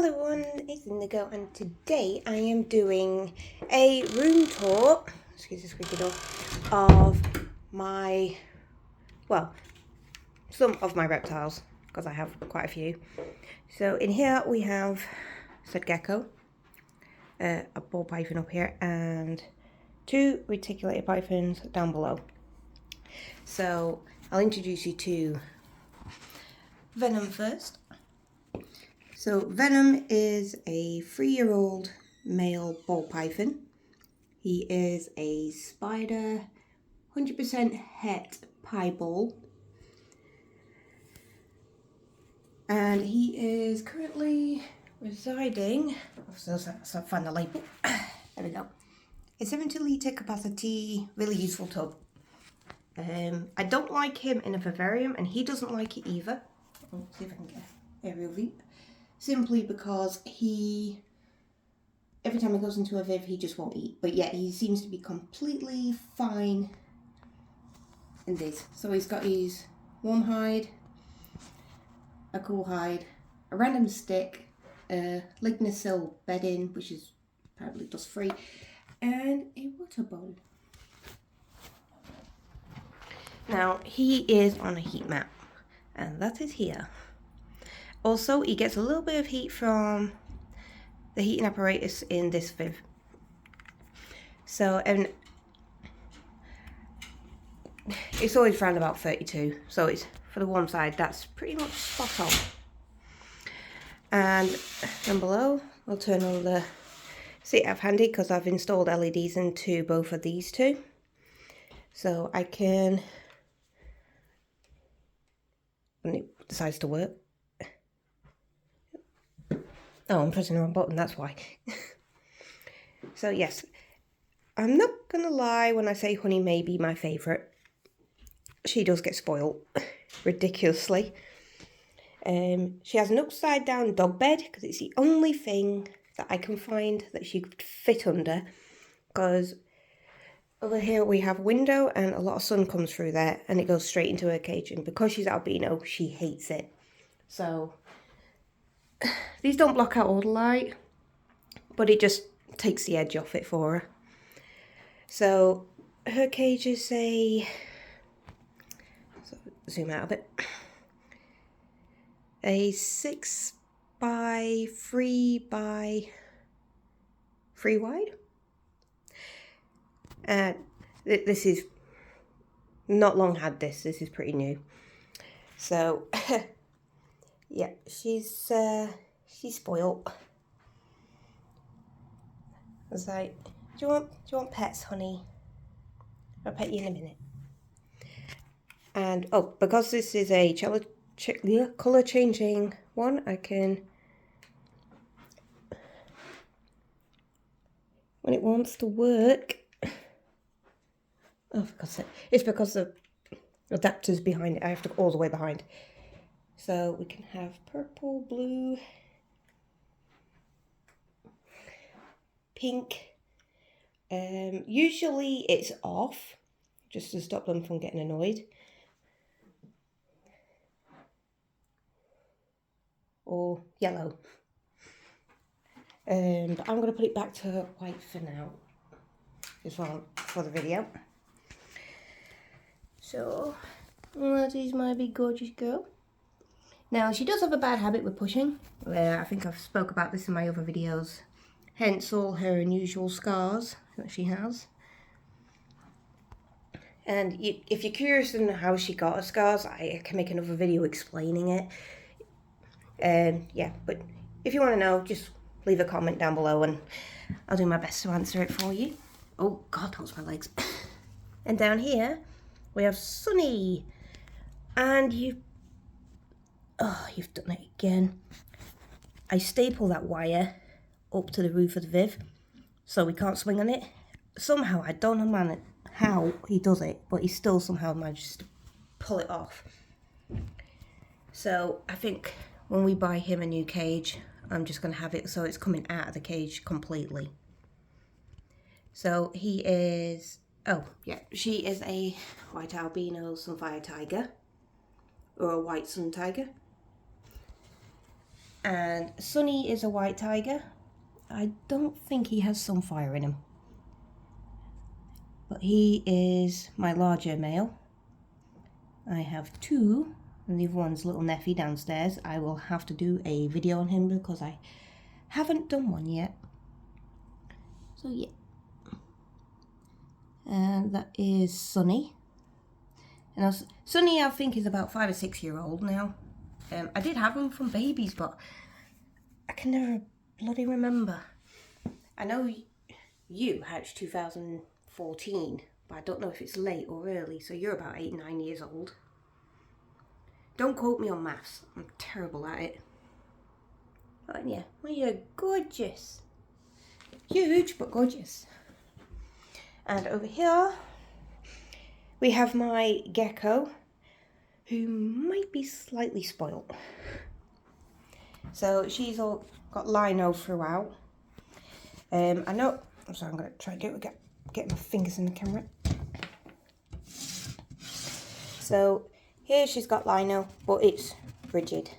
Hello everyone, it's Indigo, and today I am doing a room tour, excuse the squeaky door, of my, well, some of my reptiles, because I have quite a few. So in here we have said gecko, a ball python up here, and two reticulated pythons down below. So I'll introduce you to Venom first. So Venom is a 3-year-old male ball python. He is a spider, 100% het piebald. And he is currently residing, so find the label, there we go. A 70-litre capacity, really useful tub. I don't like him in a vivarium, and he doesn't like it either. Let's see if I can get an aerial view. Simply because every time he goes into a viv, he just won't eat. But yet he seems to be completely fine in this. So he's got his warm hide, a cool hide, a random stick, a lignosil bedding, which is apparently dust free, and a water bowl. Now he is on a heat map, and that is here. Also, he gets a little bit of heat from the heating apparatus in this viv. So, and it's always around about 32. So it's, for the warm side, that's pretty much spot on. And down below, I'll turn on the seat up handy because I've installed LEDs into both of these two. So I can, when it decides to work. Oh, I'm pressing the wrong button, that's why. So yes, I'm not gonna lie when I say Honey may be my favourite. She does get spoiled ridiculously. She has an upside down dog bed because it's the only thing that I can find that she could fit under, because over here we have a window and a lot of sun comes through there and it goes straight into her cage, and because she's albino she hates it. So these don't block out all the light, but it just takes the edge off it for her. So her cage is zoom out a bit, a 6 by 3 by 3 wide. And this is not long had this is pretty new. So yeah, she's spoiled. I was like, do you want pets, honey? I'll pet you in a minute. And oh, because this is a colour changing one, I can, when it wants to work, oh, for God's sake, it's because the adapter's behind it. I have to go all the way behind. So we can have purple, blue, pink. Usually it's off, just to stop them from getting annoyed. Or yellow. But I'm going to put it back to white for now, as well, for the video. So, that is my big gorgeous girl. Now, she does have a bad habit with pushing. I think I've spoke about this in my other videos. Hence all her unusual scars that she has. And if you're curious on how she got her scars, I can make another video explaining it. Yeah, but if you want to know, just leave a comment down below and I'll do my best to answer it for you. Oh God, those are my legs. And down here we have Sunny, and you've done it again. I staple that wire up to the roof of the viv so we can't swing on it. Somehow, I don't know how he does it, but he still somehow manages to pull it off. So I think when we buy him a new cage, I'm just going to have it so it's coming out of the cage completely. So he is, oh yeah, she is a white albino sunfire tiger, or a white sun tiger. And Sunny is a white tiger. I don't think he has some fire in him, but he is my larger male. I have two, and the other one's little Neffy downstairs. I will have to do a video on him because I haven't done one yet. So yeah. And that is Sunny. And Sunny, I think, is about 5 or 6 years old now. I did have him from babies, but I can never bloody remember. I know you hatched 2014, but I don't know if it's late or early, so you're about 8, 9 years old. Don't quote me on maths, I'm terrible at it. But yeah, well, you're gorgeous. Huge, but gorgeous. And over here, we have my gecko, who might be slightly spoilt. So she's all got lino throughout. I know, so I'm going to try to get my fingers in the camera. So here she's got lino, but it's rigid.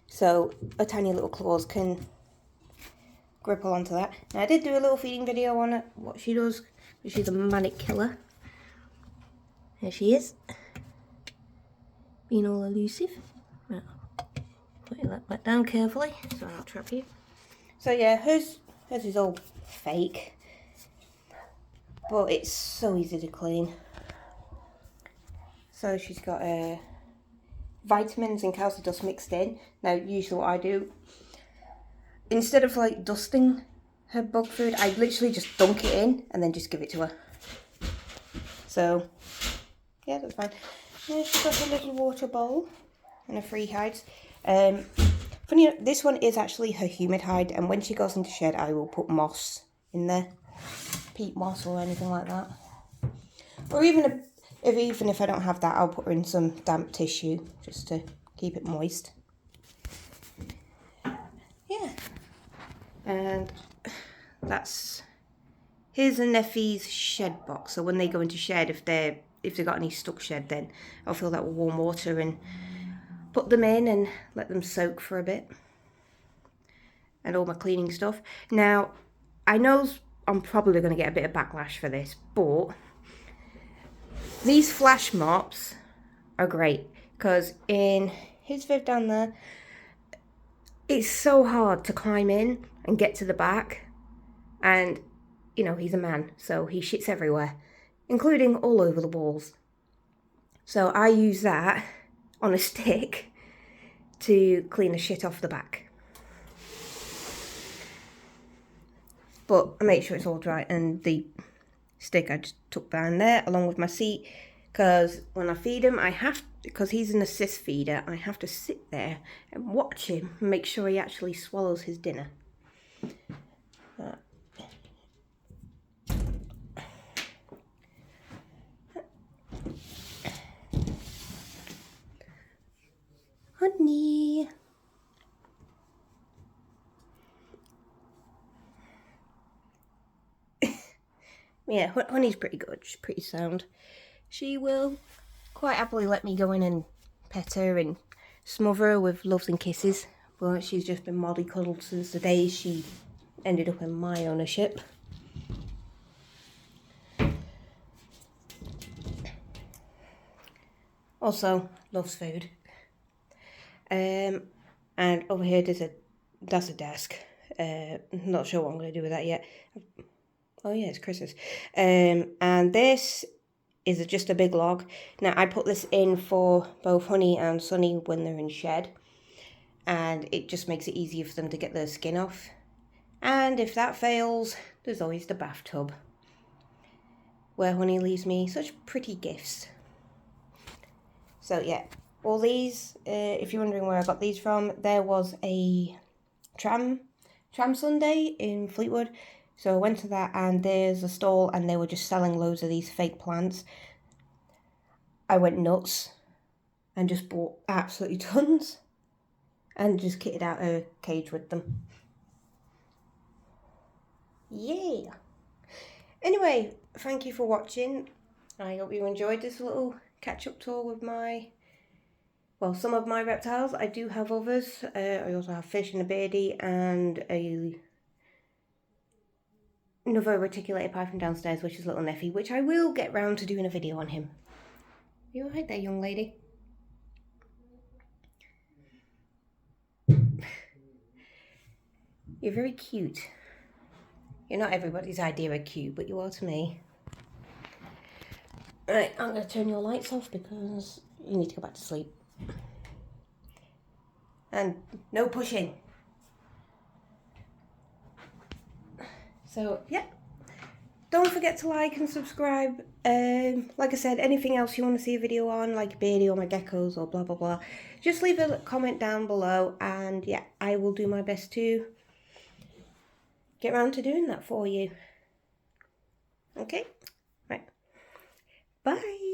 So her tiny little claws can grip onto that. Now I did do a little feeding video on it, what she does. She's a manic killer. There she is. Being all elusive. Right. Put that back down carefully so I don't trap you. So yeah, hers is all fake, but it's so easy to clean. So she's got vitamins and calcium dust mixed in. Now usually what I do, instead of like dusting her bug food, I literally just dunk it in and then just give it to her. So yeah, that's fine. Yeah, she's got a little water bowl and her free hides. Funny enough, this one is actually her humid hide, and when she goes into shed I will put moss in there, peat moss or anything like that. Or even if I don't have that, I'll put her in some damp tissue just to keep it moist. Yeah, and that's here's a Neffy's shed box. So when they go into shed, if they've got any stuck shed, then I'll fill that with warm water and put them in and let them soak for a bit. And all my cleaning stuff. Now, I know I'm probably going to get a bit of backlash for this, but these flash mops are great, because in his vid down there, it's so hard to climb in and get to the back. And, you know, he's a man, so he shits everywhere, including all over the walls. So I use that on a stick to clean the shit off the back. But I make sure it's all dry, and the stick I just took down there along with my seat, because when I feed him, because he's an assist feeder, I have to sit there and watch him and make sure he actually swallows his dinner. Honey. Yeah, Honey's pretty good. She's pretty sound. She will quite happily let me go in and pet her and smother her with loves and kisses. But she's just been mollycoddled since the day she ended up in my ownership. Also, loves food. And over here that's a desk. Not sure what I'm going to do with that yet. Oh yeah, it's Chris's. And this is just a big log. Now I put this in for both Honey and Sunny when they're in shed, and it just makes it easier for them to get their skin off. And if that fails, there's always the bathtub, where Honey leaves me such pretty gifts. So yeah, all these, if you're wondering where I got these from, there was a tram Sunday in Fleetwood. So I went to that, and there's a stall, and they were just selling loads of these fake plants. I went nuts and just bought absolutely tons and just kitted out a cage with them. Yeah. Anyway, thank you for watching. I hope you enjoyed this little catch-up tour with my well, some of my reptiles. I do have others. I also have fish and a birdie and another reticulated python downstairs, which is little Neffy, which I will get round to doing a video on him. Are you alright there, young lady? You're very cute. You're not everybody's idea of cute, but you are to me. Right, I'm going to turn your lights off because you need to go back to sleep. And no pushing. So, yeah. Don't forget to like and subscribe. Like I said, anything else you want to see a video on, like birdie or my geckos or blah, blah, blah, just leave a comment down below. And yeah, I will do my best to get around to doing that for you. Okay? Right. Bye.